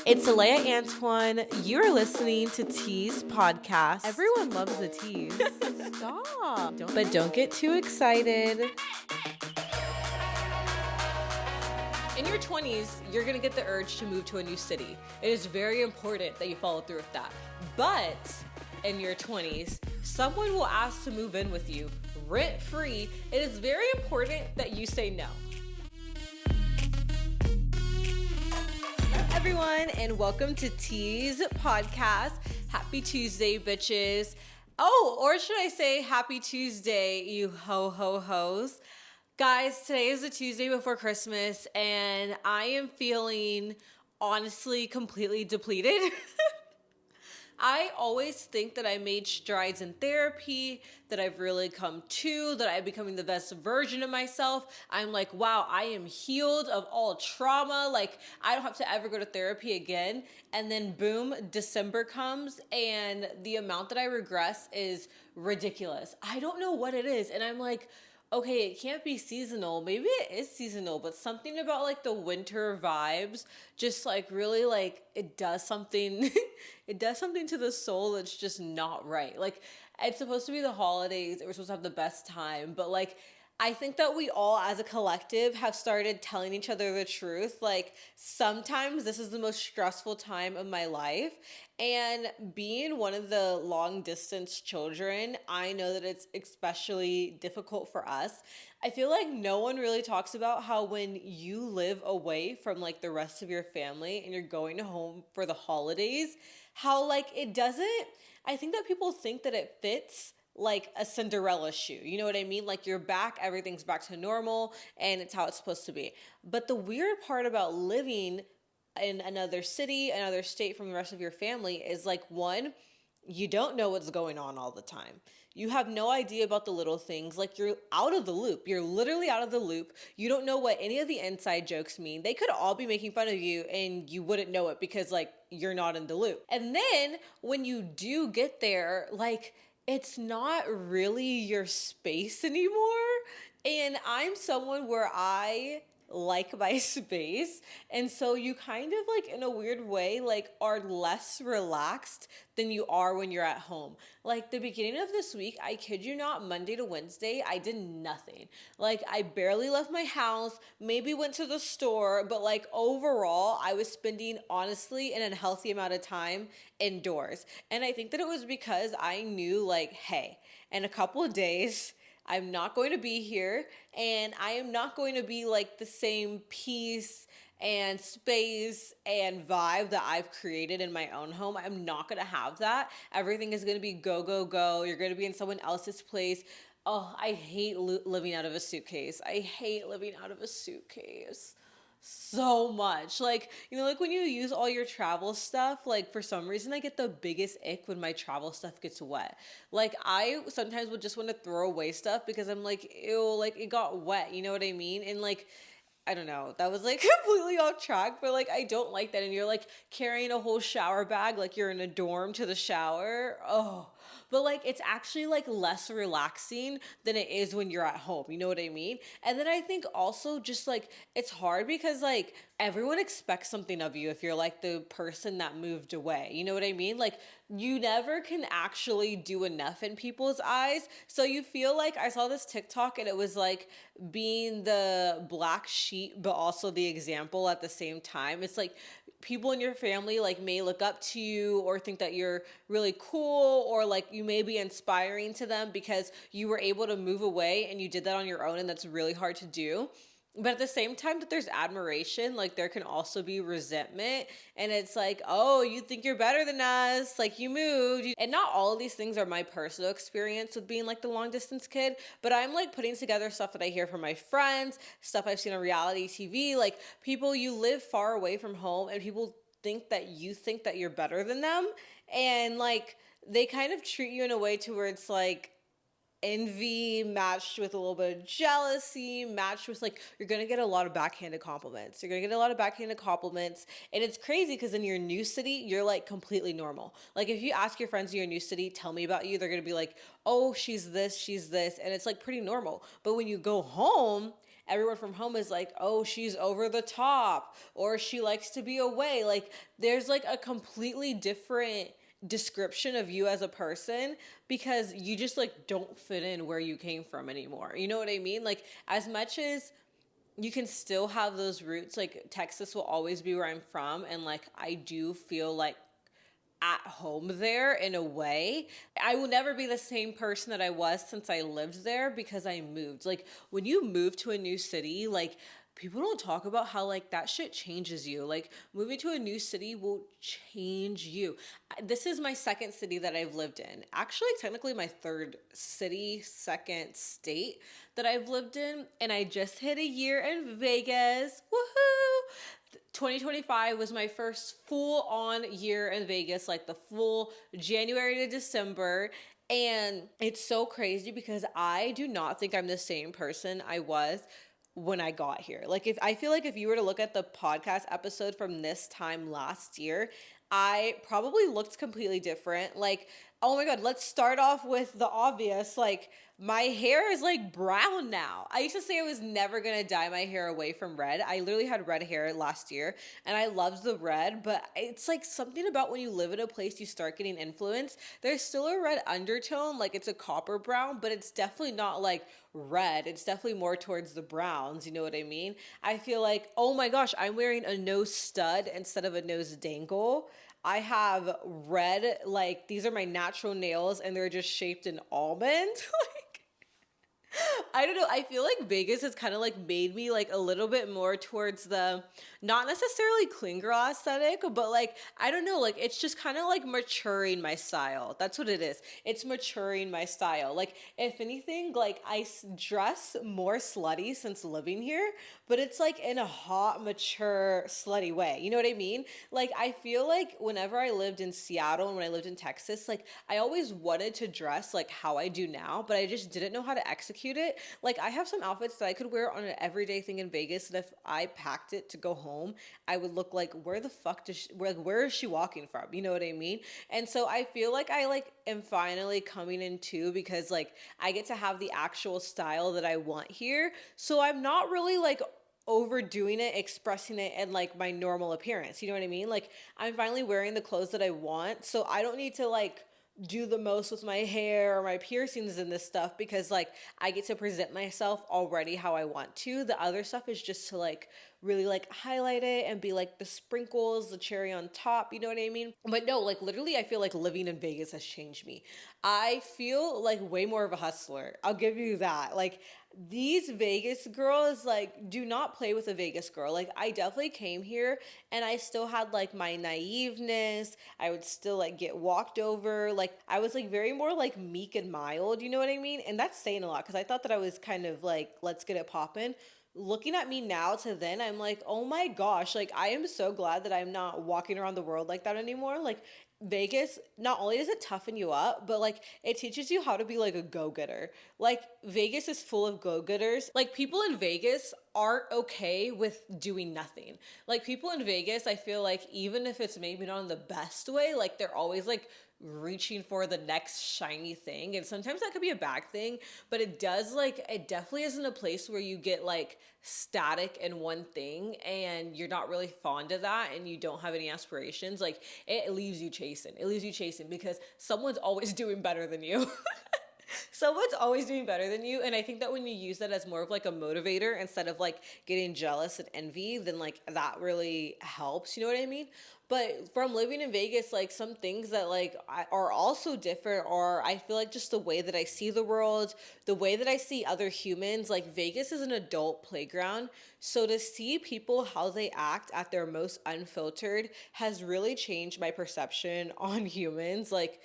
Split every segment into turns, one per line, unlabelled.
It's Alea Antoine. You're listening to Tease podcast.
Everyone loves a tease. Stop.
But don't get too excited. In your 20s, you're going to get the urge to move to a new city. It is very important that you follow through with that. But in your 20s, someone will ask to move in with you rent-free. It is very important that you say no. Everyone, and welcome to Tease podcast. Happy Tuesday, bitches. Oh, or should I say happy Tuesday, you ho-ho-hos. Guys, today is the Tuesday before Christmas, and I am feeling, honestly, completely depleted. I always think that I made strides in therapy, that I've really come to, that I'm becoming the best version of myself. I'm like, wow, I am healed of all trauma. Like, I don't have to ever go to therapy again. And then boom, December comes and the amount that I regress is ridiculous. I don't know what it is. And I'm like, okay, it can't be seasonal. Maybe it is seasonal, but something about like the winter vibes just like really like it does something it does something to the soul that's just not right. Like it's supposed to be the holidays, we're supposed to have the best time, but like I think that we all as a collective have started telling each other the truth. Like sometimes this is the most stressful time of my life. And being one of the long distance children, I know that it's especially difficult for us. I feel like no one really talks about how when you live away from like the rest of your family and you're going home for the holidays, how like it doesn't, I think that people think that it fits like a Cinderella shoe. You know what I mean? Like you're back, everything's back to normal, and it's how it's supposed to be. But the weird part about living in another city, another state from the rest of your family is like, one, you don't know what's going on all the time. You have no idea about the little things. Like you're out of the loop. You're literally out of the loop. You don't know what any of the inside jokes mean. They could all be making fun of you and you wouldn't know it because like you're not in the loop. And then when you do get there, like it's not really your space anymore. And I'm someone where I like my space. And so you kind of like in a weird way, like are less relaxed than you are when you're at home. Like the beginning of this week, I kid you not, Monday to Wednesday, I did nothing. Like I barely left my house, maybe went to the store, but like overall, I was spending honestly an unhealthy amount of time indoors. And I think that it was because I knew like, hey, in a couple of days, I'm not going to be here and I am not going to be like the same peace and space and vibe that I've created in my own home. I'm not going to have that. Everything is going to be go, go, go. You're going to be in someone else's place. Oh, I hate living out of a suitcase. I hate living out of a suitcase so much. Like, you know, like when you use all your travel stuff, like for some reason I get the biggest ick when my travel stuff gets wet. Like I sometimes would just want to throw away stuff because I'm like, ew, like it got wet, you know what I mean? And like I don't know, that was like completely off track, but like I don't like that. And you're like carrying a whole shower bag like you're in a dorm to the shower. Oh, but like it's actually like less relaxing than it is when you're at home. You know what I mean? And then I think also just like it's hard because like everyone expects something of you if you're like the person that moved away. You know what I mean? Like you never can actually do enough in people's eyes. So you feel like I saw this TikTok and it was like being the black sheep, but also the example at the same time. It's like people in your family like may look up to you or think that you're really cool or like you may be inspiring to them because you were able to move away and you did that on your own and that's really hard to do. But at the same time that there's admiration, like there can also be resentment. And it's like, oh, you think you're better than us. Like you moved. And not all of these things are my personal experience with being like the long distance kid. But I'm like putting together stuff that I hear from my friends, stuff I've seen on reality TV. Like people, you live far away from home and people think that you're better than them. And like they kind of treat you in a way to where it's like, envy matched with a little bit of jealousy matched with like you're gonna get a lot of backhanded compliments and it's crazy because in your new city you're like completely normal. Like if you ask your friends in your new city, tell me about you, they're gonna be like, oh, she's this, and it's like pretty normal. But when you go home everyone from home is like, oh, she's over the top, or she likes to be away. Like, there's like a completely different description of you as a person because you just like don't fit in where you came from anymore. You know what I mean? Like, as much as you can still have those roots, like Texas will always be where I'm from, and like I do feel like at home there in a way. I will never be the same person that I was since I lived there because I moved. Like, when you move to a new city, like, people don't talk about how like that shit changes you. Like, moving to a new city will change you. This is my second city that I've lived in. Actually, technically my third city, second state that I've lived in, and I just hit a year in Vegas. Woohoo! 2025 was my first full on year in Vegas, like the full January to December. And it's so crazy because I do not think I'm the same person I was when I got here. Like, if I feel like if you were to look at the podcast episode from this time last year, I probably looked completely different. Like, oh my God, let's start off with the obvious. Like, my hair is like brown now. I used to say I was never gonna dye my hair away from red. I literally had red hair last year and I loved the red, but it's like something about when you live in a place you start getting influenced. There's still a red undertone, like it's a copper brown, but it's definitely not like red. It's definitely more towards the browns, you know what I mean? I feel like, oh my gosh, I'm wearing a nose stud instead of a nose dangle. I have red, like these are my natural nails and they're just shaped in almond. I don't know. I feel like Vegas has kind of like made me like a little bit more towards the not necessarily clean girl aesthetic, but like I don't know, like it's just kind of like maturing my style. That's what it is. It's maturing my style. Like, if anything, like dress more slutty since living here, but it's like in a hot, mature, slutty way. You know what I mean? Like, I feel like whenever I lived in Seattle and when I lived in Texas, like I always wanted to dress like how I do now, but I just didn't know how to execute it. Like, I have some outfits that I could wear on an everyday thing in Vegas that if I packed it to go home, I would look like, where the fuck does where is she walking from? You know what I mean? And so I feel like I like am finally coming in too because like I get to have the actual style that I want here. So I'm not really like overdoing it, expressing it in like my normal appearance. You know what I mean? Like, I'm finally wearing the clothes that I want. So I don't need to like do the most with my hair or my piercings and this stuff because like I get to present myself already how I want to. The other stuff is just to like really like highlight it and be like the sprinkles, the cherry on top, you know what I mean? But no, like literally I feel like living in Vegas has changed me. I feel like way more of a hustler. I'll give you that. Like, these Vegas girls like do not play with a Vegas girl. Like, I definitely came here and I still had like my naiveness. I would still like get walked over. Like, I was like very more like meek and mild, you know what I mean? And that's saying a lot because I thought that I was kind of like, let's get it poppin'. Looking at me now to then, I'm like, oh my gosh, like I am so glad that I'm not walking around the world like that anymore. Like, Vegas, not only does it toughen you up, but like it teaches you how to be like a go-getter. Like, Vegas is full of go-getters. Like, people in Vegas aren't okay with doing nothing. Like, people in Vegas, I feel like even if it's maybe not in the best way, like they're always like reaching for the next shiny thing. And sometimes that could be a bad thing, but it does like, it definitely isn't a place where you get like static in one thing and you're not really fond of that and you don't have any aspirations. Like, it leaves you chasing. It leaves you chasing because someone's always doing better than you. Someone's always doing better than you. And I think that when you use that as more of like a motivator instead of like getting jealous and envy, then like that really helps. You know what I mean? But from living in Vegas, like some things that like are also different are I feel like just the way that I see the world, the way that I see other humans. Like, Vegas is an adult playground. So to see people how they act at their most unfiltered has really changed my perception on humans. Like,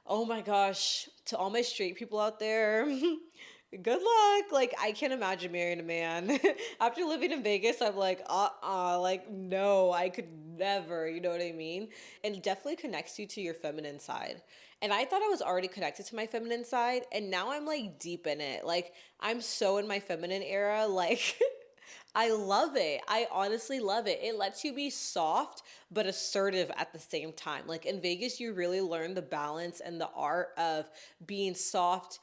oh my gosh, to all my straight people out there, good luck. Like, I can't imagine marrying a man. After living in Vegas, I'm like, like, no, I could never, you know what I mean? And it definitely connects you to your feminine side. And I thought I was already connected to my feminine side, and now I'm like deep in it. Like, I'm so in my feminine era. Like, I love it. I honestly love it. It lets you be soft but assertive at the same time. Like, in Vegas, you really learn the balance and the art of being soft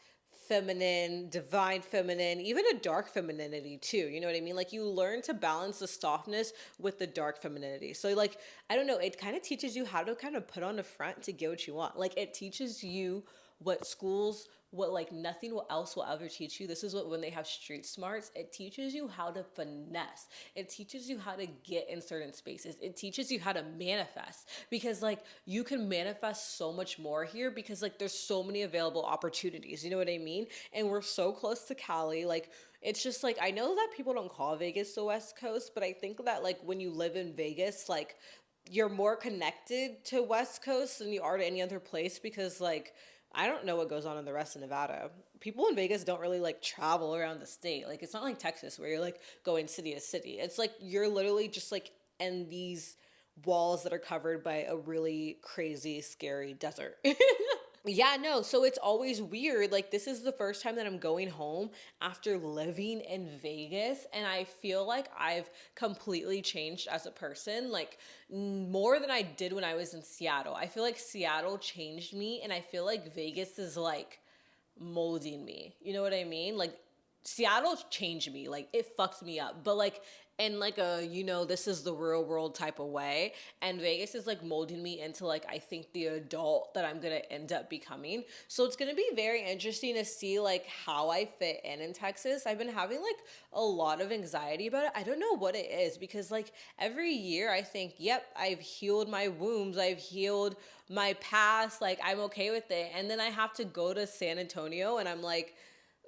feminine, divine feminine, even a dark femininity too. You know what I mean? Like you learn to balance the softness with the dark femininity. So like, I don't know, it kind of teaches you how to kind of put on the front to get what you want. Like it teaches you what like nothing else will ever teach you. This is what when they have street smarts, it teaches you how to finesse. It teaches you how to get in certain spaces. It teaches you how to manifest because like you can manifest so much more here because like there's so many available opportunities. You know what I mean? And we're so close to Cali. Like it's just like I know that people don't call Vegas the West Coast, but I think that like when you live in Vegas, like you're more connected to West Coast than you are to any other place because like I don't know what goes on in the rest of Nevada. People in Vegas don't really like travel around the state. Like it's not like Texas where you're like going city to city. It's like you're literally just like in these walls that are covered by a really crazy, scary desert. Yeah, no. So it's always weird. Like, this is the first time that I'm going home after living in Vegas. And I feel like I've completely changed as a person, like, more than I did when I was in Seattle. I feel like Seattle changed me. And I feel like Vegas is like molding me. You know what I mean? Like, Seattle changed me. Like, it fucked me up. But, like, in like a, you know, this is the real world type of way. And Vegas is like molding me into like, I think the adult that I'm going to end up becoming. So it's going to be very interesting to see like how I fit in Texas. I've been having like a lot of anxiety about it. I don't know what it is because like every year I think, yep, I've healed my wounds. I've healed my past. Like I'm okay with it. And then I have to go to San Antonio and I'm like,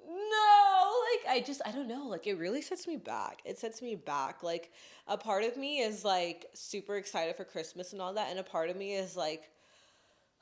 no, like I don't know, like it really sets me back. It sets me back. Like a part of me is like super excited for Christmas and all that, and a part of me is like,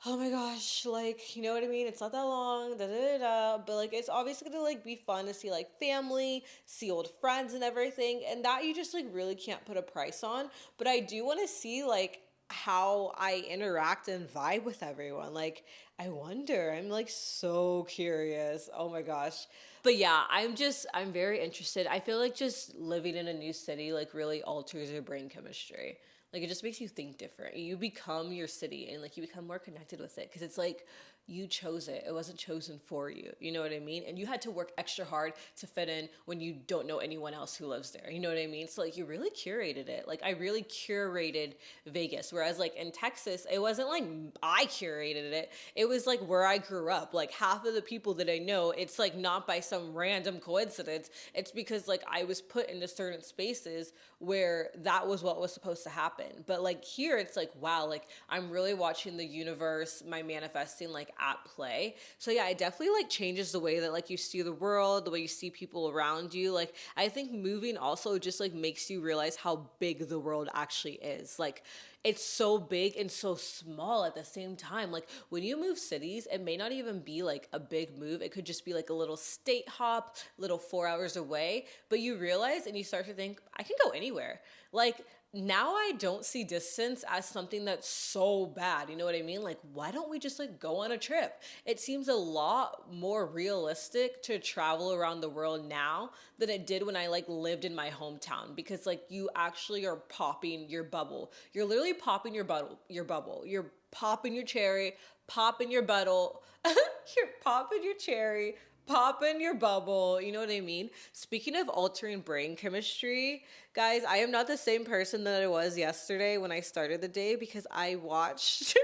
oh my gosh, like you know what I mean? It's not that long, da da da da. But like it's obviously gonna like be fun to see like family, see old friends and everything, and that you just like really can't put a price on. But I do want to see like how I interact and vibe with everyone. Like I wonder. I'm like so curious. Oh my gosh. But yeah, I'm very interested. I feel like just living in a new city like really alters your brain chemistry. Like it just makes you think different. You become your city and like you become more connected with it because it's like you chose it. It wasn't chosen for you. You know what I mean? And you had to work extra hard to fit in when you don't know anyone else who lives there. You know what I mean? So like you really curated it. Like I really curated Vegas. Whereas like in Texas, it wasn't like I curated it. It was like where I grew up. Like half of the people that I know, it's like not by some random coincidence. It's because like I was put into certain spaces where that was what was supposed to happen. But like here, it's like, wow, like I'm really watching the universe, my manifesting like at play. So yeah, it definitely like changes the way that like you see the world, the way you see people around you. Like I think moving also just like makes you realize how big the world actually is. Like it's so big and so small at the same time. Like when you move cities, it may not even be like a big move. It could just be like a little state hop, little 4 hours away. But you realize and you start to think, I can go anywhere. Like now I don't see distance as something that's so bad. You know what I mean? Like, why don't we just like go on a trip? It seems a lot more realistic to travel around the world now than it did when I like lived in my hometown because like you actually are popping your bubble. You're literally popping your bubble. You're popping your cherry, popping your bubble. You're popping your cherry, pop in your bubble. You know what I mean? Speaking of altering brain chemistry, guys, I am not the same person that I was yesterday when I started the day because I watched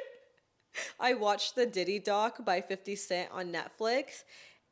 I watched the Diddy doc by 50 Cent on Netflix.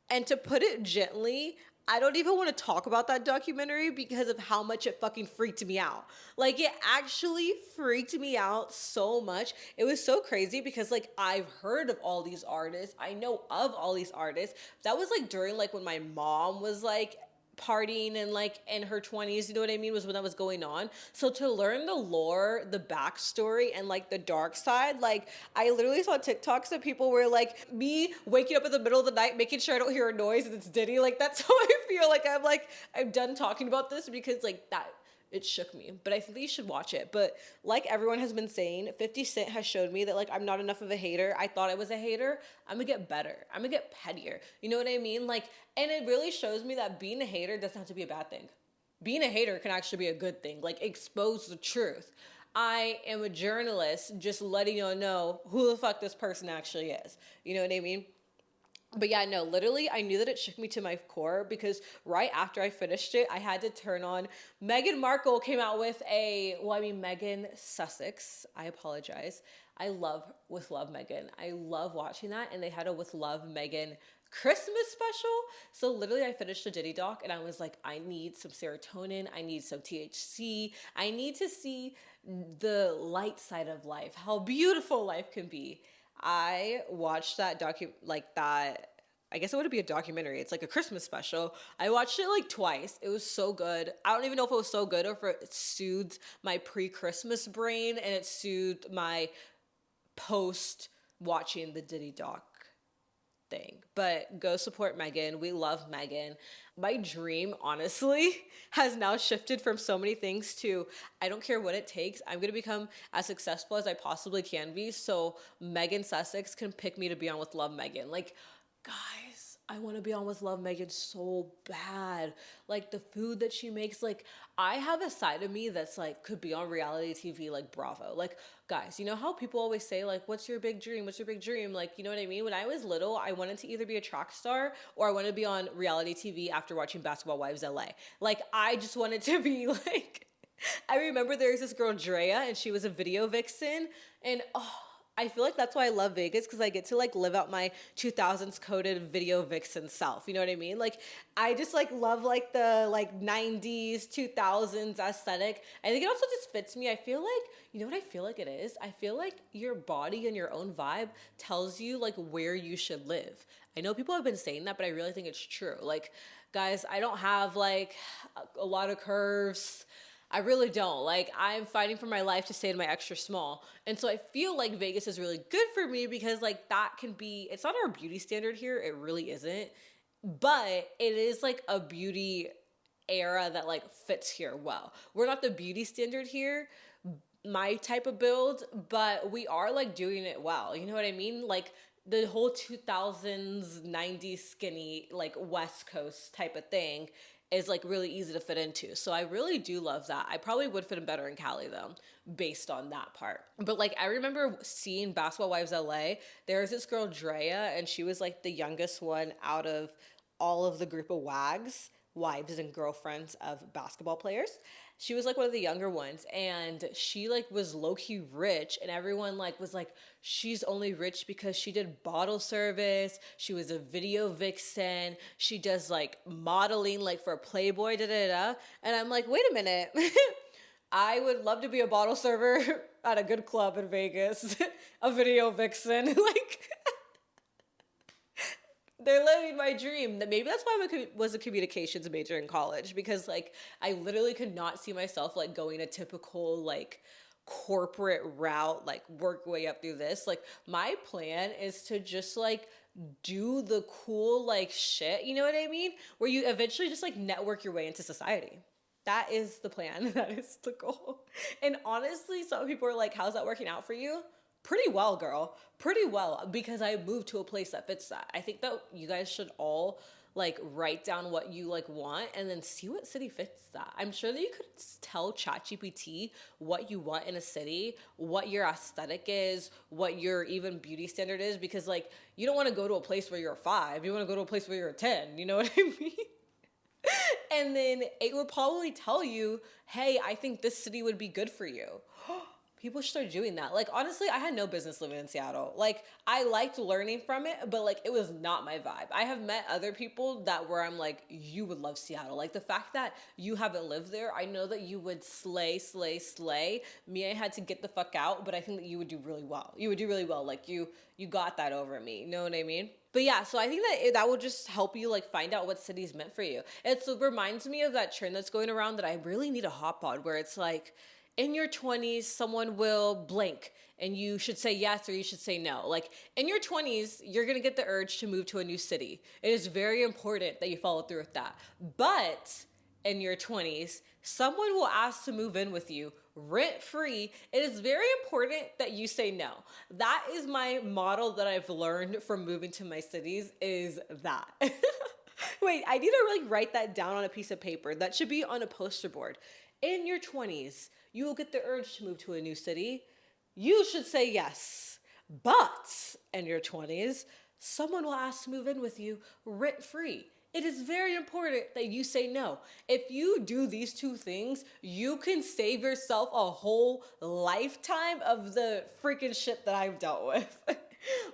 And to put it gently, I don't even want to talk about that documentary because of how much it fucking freaked me out. Like it actually freaked me out so much. It was so crazy because like I've heard of all these artists. I know of all these artists. That was like during like when my mom was like partying and like in her 20s, you know what I mean, was when that was going on. So to learn the lore, the backstory, and like the dark side, like I literally saw TikToks of people where like me waking up in the middle of the night making sure I don't hear a noise and it's Diddy. Like that's how I feel. Like I'm done talking about this because like that it shook me. But I think that you should watch it. But like everyone has been saying, 50 Cent has showed me that like I'm not enough of a hater. I thought I was a hater. I'm gonna get better. I'm gonna get pettier. You know what I mean? Like, and it really shows me that being a hater doesn't have to be a bad thing. Being a hater can actually be a good thing. Like expose the truth. I am a journalist just letting you know who the fuck this person actually is. You know what I mean? But yeah, no, literally, I knew that it shook me to my core because right after I finished it, I had to turn on. Meghan Markle came out with Meghan Sussex. I apologize. I love With Love Meghan. I love watching that. And they had a With Love Meghan Christmas special. So literally, I finished the Diddy doc and I was like, I need some serotonin. I need some THC. I need to see the light side of life, how beautiful life can be. I watched that I guess it would be a documentary. It's like a Christmas special. I watched it like twice. It was so good. I don't even know if it was so good or if it soothed my pre-Christmas brain and it soothed my post watching the Diddy doc thing. But go support Meghan. We love Meghan. My dream, honestly, has now shifted from so many things to I don't care what it takes. I'm going to become as successful as I possibly can be so Meghan Sussex can pick me to be on With Love Meghan. Like, guys, I want to be on With Love Meghan so bad. Like the food that she makes, like I have a side of me that's like could be on reality TV like Bravo. Like guys, you know how people always say like what's your big dream? What's your big dream? Like, you know what I mean? When I was little, I wanted to either be a track star or I wanted to be on reality TV after watching Basketball Wives LA. Like I just wanted to be like I remember there was this girl Drea and she was a video vixen and I feel like that's why I love Vegas because I get to like live out my 2000s coded video vixen self. You know what I mean? Like I just like love like the like 90s, 2000s aesthetic. I think it also just fits me. I feel like, you know what I feel like it is? I feel like your body and your own vibe tells you like where you should live. I know people have been saying that, but I really think it's true. Like, guys, I don't have like a lot of curves. I really don't. Like, I'm fighting for my life to stay in my extra small. And so I feel like Vegas is really good for me because, like, that can be, it's not our beauty standard here. It really isn't. But it is like a beauty era that, like, fits here well. We're not the beauty standard here, my type of build, but we are, like, doing it well. You know what I mean? Like, the whole 2000s, 90s skinny, like, West Coast type of thing is like really easy to fit into. So I really do love that. I probably would fit in better in Cali though, based on that part. But like I remember seeing Basketball Wives LA. There was this girl Drea, and she was like the youngest one out of all of the group of WAGs, wives and girlfriends of basketball players. She was like one of the younger ones, and she like was low-key rich, and everyone like was like, she's only rich because she did bottle service, she was a video vixen, she does like modeling like for Playboy, da da da. And I'm like, wait a minute. I would love to be a bottle server at a good club in Vegas, a video vixen. Like, they're living my dream. That maybe that's why I was a communications major in college, because like I literally could not see myself like going a typical like corporate route, like work way up through this. Like my plan is to just like do the cool like shit, you know what I mean? Where you eventually just like network your way into society. That is the plan. That is the goal. And honestly, some people are like, how's that working out for you? Pretty well, girl. Pretty well, because I moved to a place that fits that. I think that you guys should all like write down what you like want and then see what city fits that. I'm sure that you could tell ChatGPT what you want in a city, what your aesthetic is, what your even beauty standard is, because like you don't want to go to a place where you're a 5. You want to go to a place where you're a 10. You know what I mean? And then it would probably tell you, hey, I think this city would be good for you. People should start doing that. Like, honestly, I had no business living in Seattle. Like, I liked learning from it, but like, it was not my vibe. I have met other people that where I'm like, you would love Seattle. Like, the fact that you haven't lived there, I know that you would slay, slay, slay. Me, I had to get the fuck out, but I think that you would do really well. You would do really well. Like, you got that over me. You know what I mean? But yeah, so I think that will just help you like find out what city's meant for you. It reminds me of that trend that's going around that I really need a hop on, where it's like, in your 20s, someone will blank and you should say yes or you should say no. Like in your 20s, you're going to get the urge to move to a new city. It is very important that you follow through with that. But in your 20s, someone will ask to move in with you rent free. It is very important that you say no. That is my model that I've learned from moving to my cities, is that. Wait, I need to really write that down on a piece of paper. That should be on a poster board. In your 20s, you will get the urge to move to a new city. You should say yes. But in your 20s, someone will ask to move in with you rent free. It is very important that you say no. If you do these two things, you can save yourself a whole lifetime of the freaking shit that I've dealt with.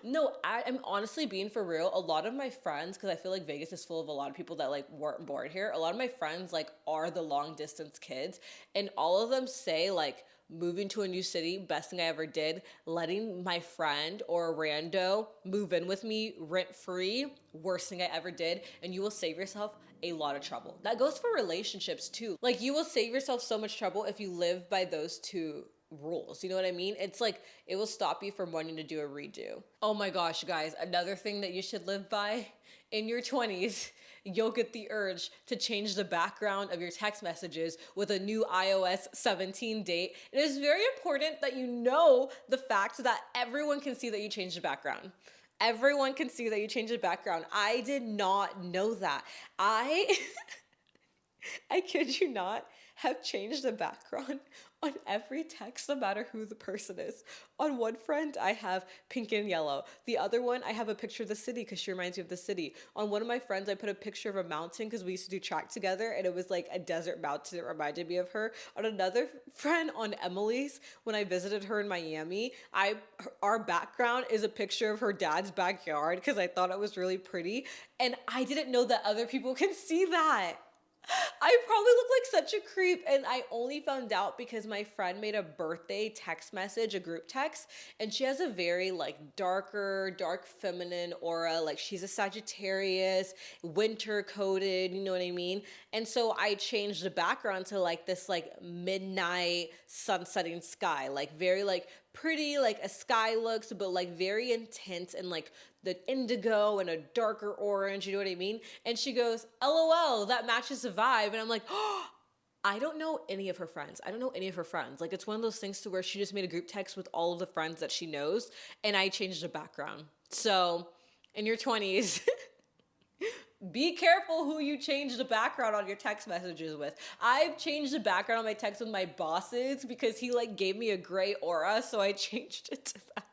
No, I'm honestly being for real. A lot of my friends, because I feel like Vegas is full of a lot of people that like weren't born here. A lot of my friends like are the long distance kids, and all of them say like moving to a new city, best thing I ever did. Letting my friend or a rando move in with me rent free, worst thing I ever did. And you will save yourself a lot of trouble. That goes for relationships too. Like you will save yourself so much trouble if you live by those two rules. You know what I mean? It's like it will stop you from wanting to do a redo. Oh my gosh, guys, another thing that you should live by in your 20s, you'll get the urge to change the background of your text messages with a new iOS 17 date. It is very important that you know the fact that everyone can see that you changed the background. Everyone can see that you changed the background. I did not know that. I kid you not, have changed the background on every text, no matter who the person is. On one friend, I have pink and yellow. The other one, I have a picture of the city because she reminds me of the city. On one of my friends, I put a picture of a mountain because we used to do track together, and it was like a desert mountain that reminded me of her. On another friend, on Emily's, when I visited her in Miami, our background is a picture of her dad's backyard because I thought it was really pretty, and I didn't know that other people can see that. I probably look like such a creep, and I only found out because my friend made a birthday text message, a group text, and she has a very like dark feminine aura. Like she's a Sagittarius, winter coded, you know what I mean? And so I changed the background to like this like midnight sunsetting sky, like very like pretty like a sky looks, but like very intense and like the indigo and a darker orange, you know what I mean? And she goes, LOL, that matches the vibe. And I'm like, oh, I don't know any of her friends. I don't know any of her friends. Like it's one of those things to where she just made a group text with all of the friends that she knows, and I changed the background. So in your 20s, be careful who you change the background on your text messages with. I've changed the background on my text with my bosses because he like gave me a gray aura, so I changed it to that.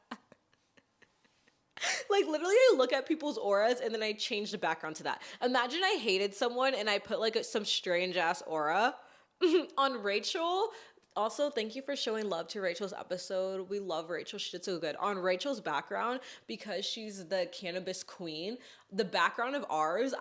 Like literally I look at people's auras and then I change the background to that. Imagine I hated someone and I put like some strange ass aura on Rachel. Also, thank you for showing love to Rachel's episode. We love Rachel. She did so good. On Rachel's background, because she's the cannabis queen, the background of ours,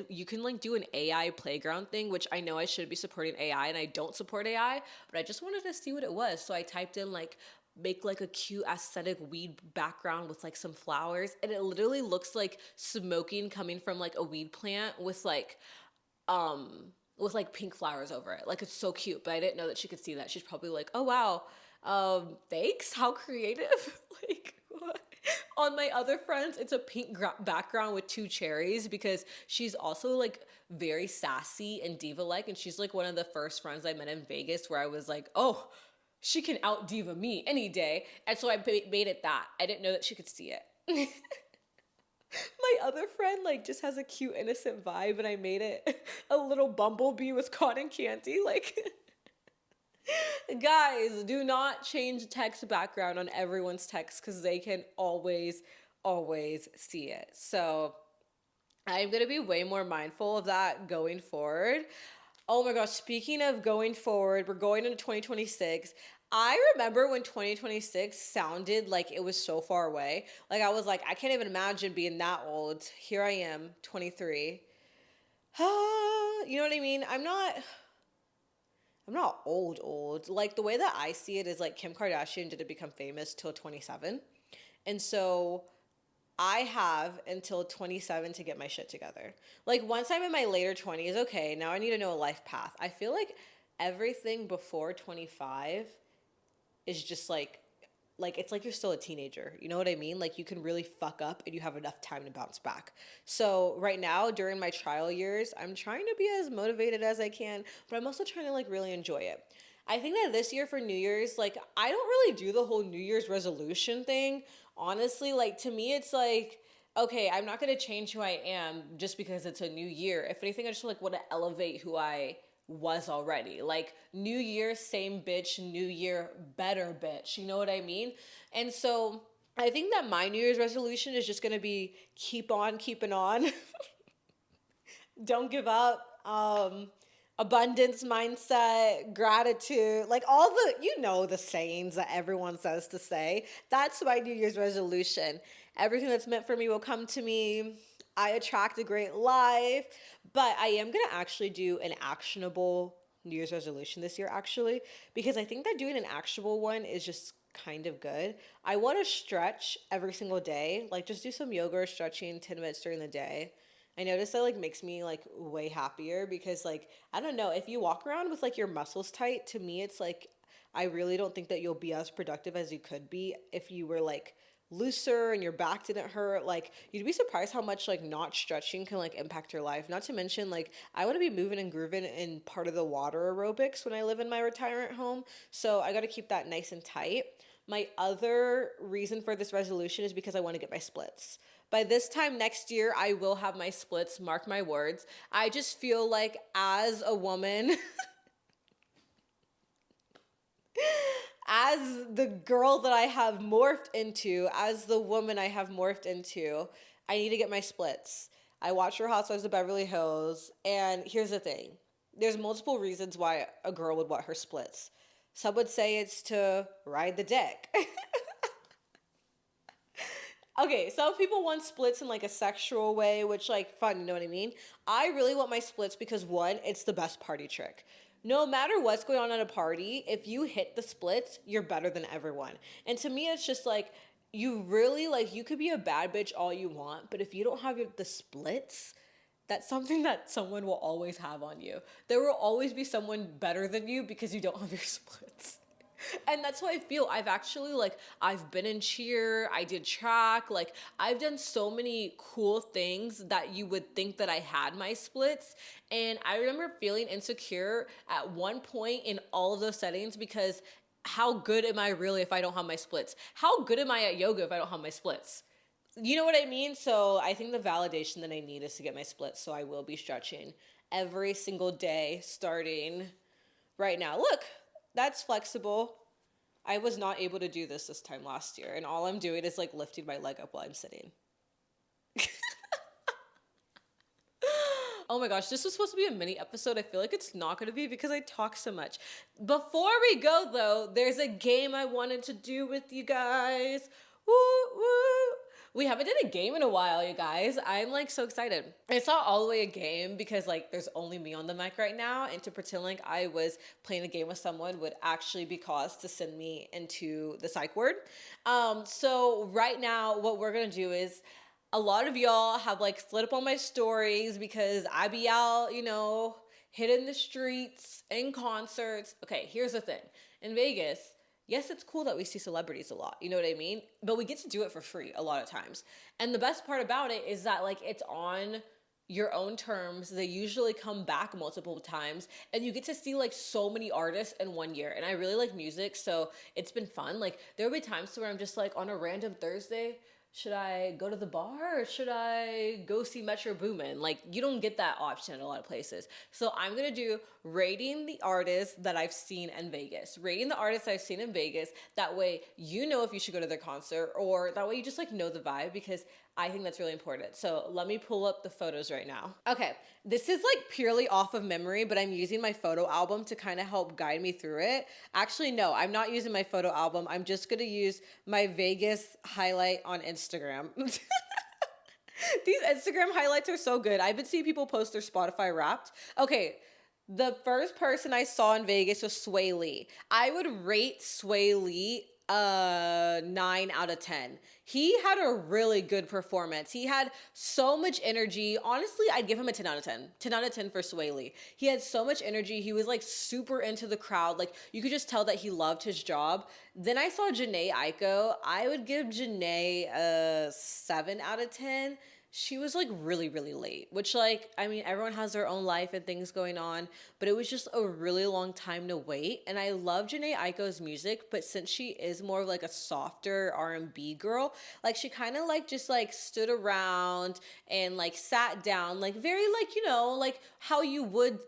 you can like do an AI playground thing, which I know I should be supporting AI and I don't support AI, but I just wanted to see what it was. So I typed in like, make like a cute aesthetic weed background with like some flowers, and it literally looks like smoking coming from like a weed plant with like pink flowers over it. Like it's so cute, but I didn't know that she could see that. She's probably like, oh wow, thanks, how creative. Like what? On my other friends, it's a pink background with two cherries because she's also like very sassy and diva-like, and she's like one of the first friends I met in Vegas where I was like, oh, she can out diva me any day. And so I made it that. I didn't know that she could see it. My other friend like just has a cute innocent vibe, and I made it a little bumblebee with cotton candy. Like, guys, do not change text background on everyone's text because they can always see it. So I'm going to be way more mindful of that going forward. Oh my gosh, speaking of going forward, we're going into 2026. I remember when 2026 sounded like it was so far away. Like I was like, I can't even imagine being that old. Here I am, 23. You know what I mean? I'm not old. Like the way that I see it is like Kim Kardashian didn't become famous till 27. And so I have until 27 to get my shit together. Like once I'm in my later 20s, okay, now I need to know a life path. I feel like everything before 25 is just like it's like you're still a teenager. You know what I mean? Like you can really fuck up and you have enough time to bounce back. So right now during my trial years, I'm trying to be as motivated as I can, but I'm also trying to like really enjoy it. I think that this year for New Year's, like I don't really do the whole New Year's resolution thing. Honestly, like to me, it's like, okay, I'm not going to change who I am just because it's a new year. If anything, I just like want to elevate who I was already. Like new year, same bitch, new year, better bitch. You know what I mean? And so I think that my New Year's resolution is just gonna be keep on keeping on. Don't give up. Abundance mindset, gratitude, like all the, the sayings that everyone says to say. That's my New Year's resolution. Everything that's meant for me will come to me. I attract a great life. But I am going to actually do an actionable New Year's resolution this year, actually, because I think that doing an actionable one is just kind of good. I want to stretch every single day, like just do some yoga or stretching 10 minutes during the day. I notice that like makes me like way happier because like I don't know, if you walk around with like your muscles tight, to me it's like I really don't think that you'll be as productive as you could be if you were like looser and your back didn't hurt. Like you'd be surprised how much like not stretching can like impact your life. Not to mention like I want to be moving and grooving in part of the water aerobics when I live in my retirement home. So I got to keep that nice and tight. My other reason for this resolution is because I want to get my splits. By this time next year, I will have my splits, mark my words. I just feel like as a woman, as the girl that I have morphed into, as the woman I have morphed into, I need to get my splits. I watch Real Housewives of Beverly Hills, and here's the thing. There's multiple reasons why a girl would want her splits. Some would say it's to ride the dick. Okay, some people want splits in like a sexual way, which like fun, you know what I mean? I really want my splits because one, it's the best party trick. No matter what's going on at a party, if you hit the splits, you're better than everyone. And to me, it's just like you really like you could be a bad bitch all you want, but if you don't have the splits, that's something that someone will always have on you. There will always be someone better than you because you don't have your splits. And that's how I feel. I've been in cheer, I did track, like I've done so many cool things that you would think that I had my splits. And I remember feeling insecure at one point in all of those settings because how good am I really if I don't have my splits? How good am I at yoga if I don't have my splits? You know what I mean? So I think the validation that I need is to get my splits. So I will be stretching every single day starting right now. Look, that's flexible. I was not able to do this time last year, and all I'm doing is like lifting my leg up while I'm sitting. Oh my gosh, this was supposed to be a mini episode. I feel like it's not going to be because I talk so much. Before we go though, there's a game I wanted to do with you guys. Woo woo. We haven't done a game in a while, you guys. I'm like so excited. It's not all the way a game because like there's only me on the mic right now, and to pretend like I was playing a game with someone would actually be cause to send me into the psych ward. So right now, what we're gonna do is a lot of y'all have like slid up on my stories because I be out, hitting the streets in concerts. Okay, here's the thing. In Vegas, yes, it's cool that we see celebrities a lot. You know what I mean? But we get to do it for free a lot of times. And the best part about it is that like it's on your own terms. They usually come back multiple times and you get to see like so many artists in one year. And I really like music, so it's been fun. Like there'll be times where I'm just like on a random Thursday, should I go to the bar or should I go see Metro Boomin? Like, you don't get that option in a lot of places. So I'm gonna do rating the artists that I've seen in Vegas. Rating the artists I've seen in Vegas. That way you know if you should go to their concert, or that way you just like know the vibe, because I think that's really important. So let me pull up the photos right now. Okay, this is like purely off of memory, but I'm using my photo album to kind of help guide me through it. Actually, no, I'm not using my photo album. I'm just gonna use my Vegas highlight on Instagram. These Instagram highlights are so good. I've been seeing people post their Spotify Wrapped. Okay, the first person I saw in Vegas was Sway Lee. I would rate Sway Lee a 9 out of 10. He had a really good performance. He had so much energy. Honestly, I'd give him a 10 out of 10. 10 out of 10 for Sway Lee. He had so much energy. He was like super into the crowd. Like you could just tell that he loved his job. Then I saw Janae Aiko. I would give Janae a 7 out of 10. She was like really, really late, which like, I mean, everyone has their own life and things going on, but it was just a really long time to wait. And I love Janae Aiko's music, but since she is more of like a softer R&B girl, like she kind of like just like stood around and like sat down, like very like, like how you would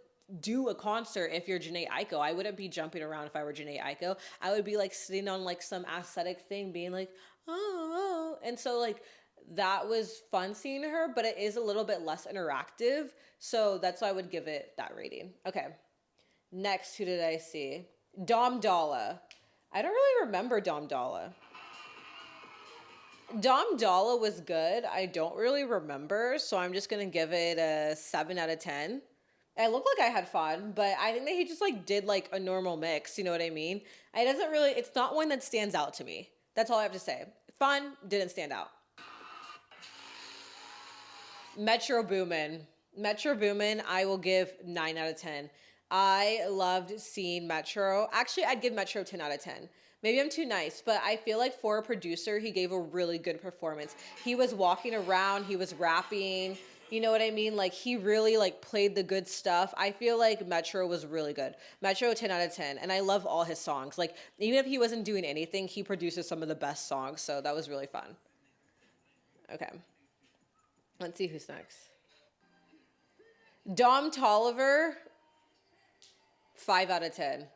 do a concert if you're Janae Aiko. I wouldn't be jumping around if I were Janae Aiko. I would be like sitting on like some aesthetic thing being like, oh. And so like that was fun seeing her, but it is a little bit less interactive. So that's why I would give it that rating. Okay. Next, who did I see? Dom Dalla. I don't really remember Dom Dalla. Dom Dalla was good. I don't really remember, so I'm just gonna give it a 7 out of 10. It looked like I had fun, but I think that he just like did like a normal mix, you know what I mean? It doesn't really, it's not one that stands out to me. That's all I have to say. Fun, didn't stand out. Metro Boomin. Metro Boomin, I will give 9 out of 10. I loved seeing Metro. Actually, I'd give Metro 10 out of 10. Maybe I'm too nice, but I feel like for a producer, he gave a really good performance. He was walking around, he was rapping, you know what I mean? Like he really like played the good stuff. I feel like Metro was really good. Metro 10 out of 10. And I love all his songs. Like even if he wasn't doing anything, he produces some of the best songs. So that was really fun. Okay. Let's see who's next. Dom Tolliver, 5 out of 10,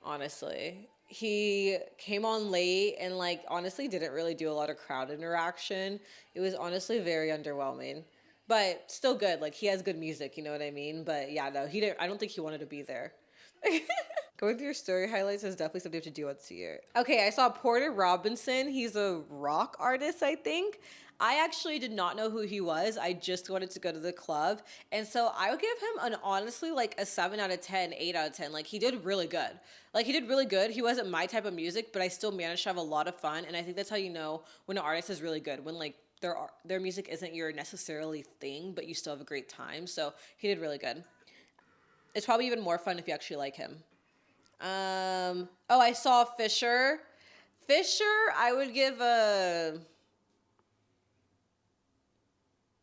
honestly. He came on late and like honestly didn't really do a lot of crowd interaction. It was honestly very underwhelming. But still good. Like he has good music, you know what I mean? But yeah, no, he didn't I don't think he wanted to be there. Going through your story highlights is definitely something to do once a year. Okay, I saw Porter Robinson. He's a rock artist, I think. I actually did not know who he was. I just wanted to go to the club. And so I would give him an honestly like a 7 out of 10, 8 out of 10. Like he did really good. Like he did really good. He wasn't my type of music, but I still managed to have a lot of fun. And I think that's how you know when an artist is really good. When like their music isn't your necessarily thing, but you still have a great time. So he did really good. It's probably even more fun if you actually like him. Oh, I saw Fisher. Fisher, I would give a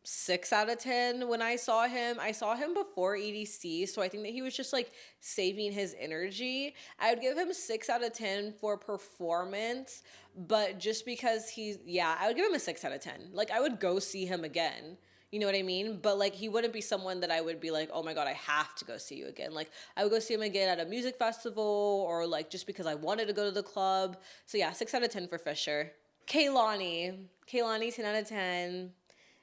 6 out of 10 when I saw him. I saw him before EDC, so I think that he was just like saving his energy. I would give him 6 out of 10 for performance, but just because I would give him a 6 out of 10. Like, I would go see him again. You know what I mean? But like he wouldn't be someone that I would be like, oh my God, I have to go see you again. Like I would go see him again at a music festival or like just because I wanted to go to the club. So yeah, 6 out of 10 for Fisher. Kaylani, 10 out of 10.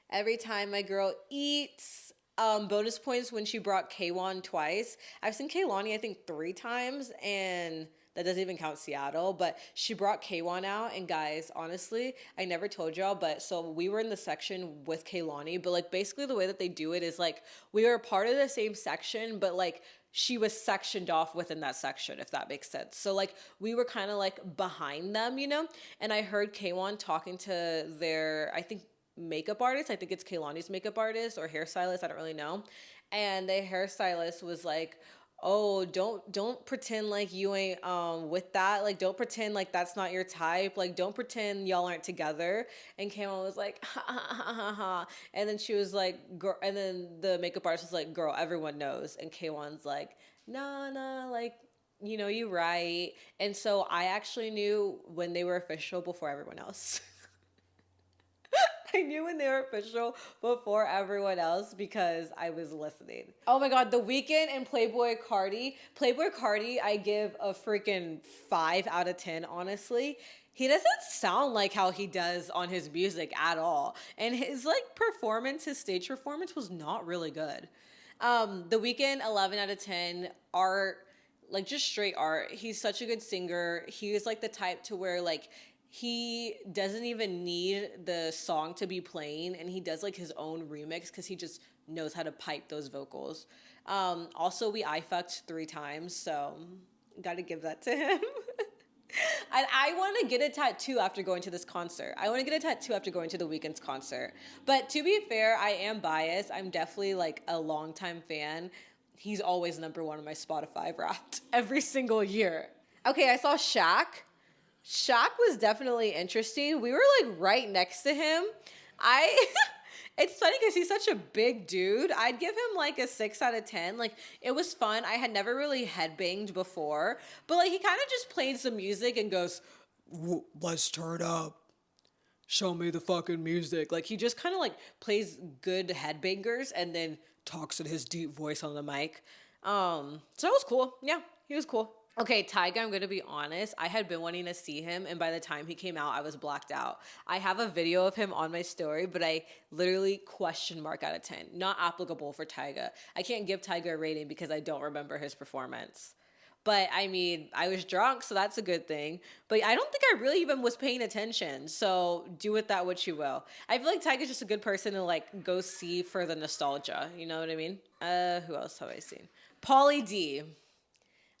Every time my girl eats, bonus points when she brought K1 twice. I've seen Kaylani I think 3 times, and that doesn't even count Seattle, but she brought K1 out, and guys, honestly, I never told y'all, but so we were in the section with Kaylani, but like basically the way that they do it is like we were part of the same section, but like she was sectioned off within that section, if that makes sense. So like we were kind of like behind them, you know? And I heard K1 talking to their, I think, makeup artist. I think it's Kaylani's makeup artist or hairstylist. I don't really know. And the hairstylist was like, oh, don't pretend like you ain't with that. Like don't pretend like that's not your type. Like don't pretend y'all aren't together. And Kaylani was like, ha ha ha ha ha. And then she was like, girl, and then the makeup artist was like, girl, everyone knows. And K1's like, nah, like, you know, you right. And so I actually knew when they were official before everyone else. I knew when they were official before everyone else because I was listening. Oh my God, The Weeknd and Playboy Cardi. Playboy Cardi, I give a freaking 5 out of 10, honestly. He doesn't sound like how he does on his music at all. And his like performance, his stage performance was not really good. The Weeknd, 11 out of 10. Art, like just straight art. He's such a good singer. He is like the type to where like he doesn't even need the song to be playing, and he does like his own remix because he just knows how to pipe those vocals. Also, we eye fucked 3 times, so gotta give that to him. And I want to get a tattoo after going to this concert. I want to get a tattoo after going to the Weeknd's concert. But to be fair, I am biased. I'm definitely like a longtime fan. He's always number 1 on my Spotify Wrapped every single year. Okay, I saw Shaq. Shaq was definitely interesting. We were like right next to him. It's funny because he's such a big dude. I'd give him like a 6 out of 10. Like it was fun. I had never really headbanged before, but like he kind of just played some music and goes, let's turn up. Show me the fucking music. Like he just kind of like plays good headbangers and then talks in his deep voice on the mic. So it was cool. Yeah, he was cool. Okay, Tyga, I'm gonna be honest. I had been wanting to see him, and by the time he came out, I was blacked out. I have a video of him on my story, but I literally question mark out of 10. Not applicable for Tyga. I can't give Tyga a rating because I don't remember his performance. But I mean, I was drunk, so that's a good thing. But I don't think I really even was paying attention. So do with that what you will. I feel like Tyga's just a good person to like go see for the nostalgia. You know what I mean? Who else have I seen? Pauly D.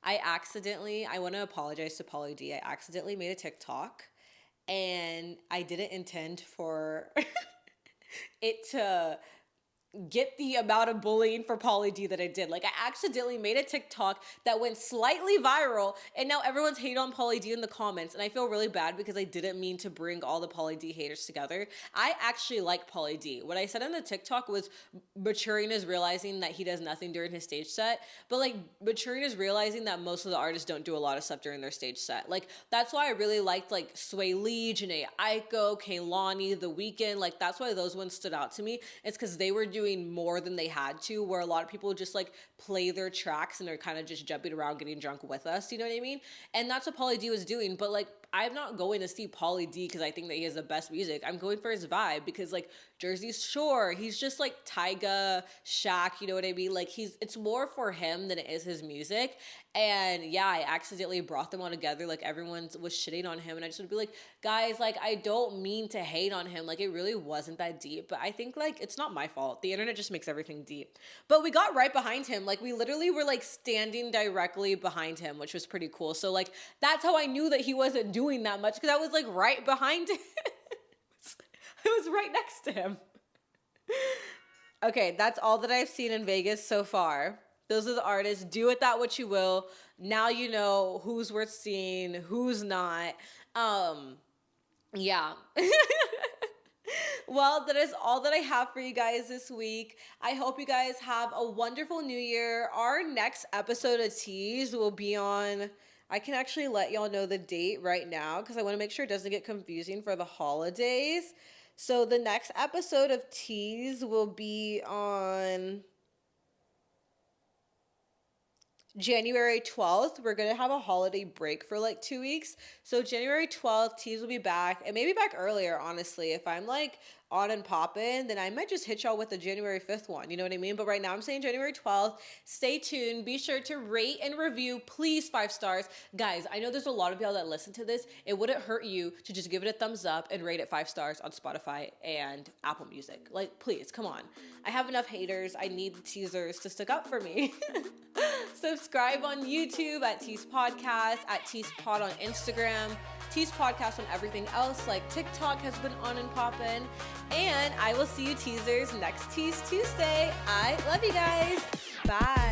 I want to apologize to Pauly D. I accidentally made a TikTok and I didn't intend for it to get the amount of bullying for Pauly D that I did. Like, I accidentally made a TikTok that went slightly viral, and now everyone's hating on Pauly D in the comments, and I feel really bad because I didn't mean to bring all the Pauly D haters together. I actually like Pauly D. What I said in the TikTok was maturing is realizing that he does nothing during his stage set, but, like, maturing is realizing that most of the artists don't do a lot of stuff during their stage set. Like, that's why I really liked, like, Sway Lee, Janae Aiko, Kehlani, The Weeknd. Like, that's why those ones stood out to me. It's because they were doing more than they had to, where a lot of people just like play their tracks and they're kind of just jumping around getting drunk with us, you know what I mean? And that's what Pauly D was doing. But like, I'm not going to see Pauly D because I think that he has the best music. I'm going for his vibe because like Jersey Shore, he's just like Tyga, Shaq, you know what I mean? Like it's more for him than it is his music. And yeah, I accidentally brought them all together. Like everyone was shitting on him and I just would be like, guys, like I don't mean to hate on him. Like it really wasn't that deep, but I think like it's not my fault. The internet just makes everything deep. But we got right behind him. Like we literally were like standing directly behind him, which was pretty cool. So like that's how I knew that he wasn't doing that much because I was like right behind him. I was right next to him. Okay, that's all that I've seen in Vegas so far. Those are the artists. Do with that what you will. Now you know who's worth seeing, who's not. Yeah. Well, that is all that I have for you guys this week. I hope you guys have a wonderful new year. Our next episode of Tease will be on... I can actually let y'all know the date right now because I want to make sure it doesn't get confusing for the holidays. So the next episode of Tease will be on January 12th. We're going to have a holiday break for like 2 weeks. So January 12th, Tease will be back. And maybe back earlier, honestly. If I'm like on and poppin', then I might just hit y'all with the January 5th one. You know what I mean? But right now I'm saying January 12th. Stay tuned. Be sure to rate and review. Please 5 stars. Guys, I know there's a lot of y'all that listen to this. It wouldn't hurt you to just give it a thumbs up and rate it 5 stars on Spotify and Apple Music. Like, please, come on. I have enough haters. I need the teasers to stick up for me. Subscribe on YouTube at Tease Podcast, at Tease Pod on Instagram, Tease Podcast on everything else, like TikTok has been on and poppin'. And I will see you teasers next Tease Tuesday. I love you guys. Bye.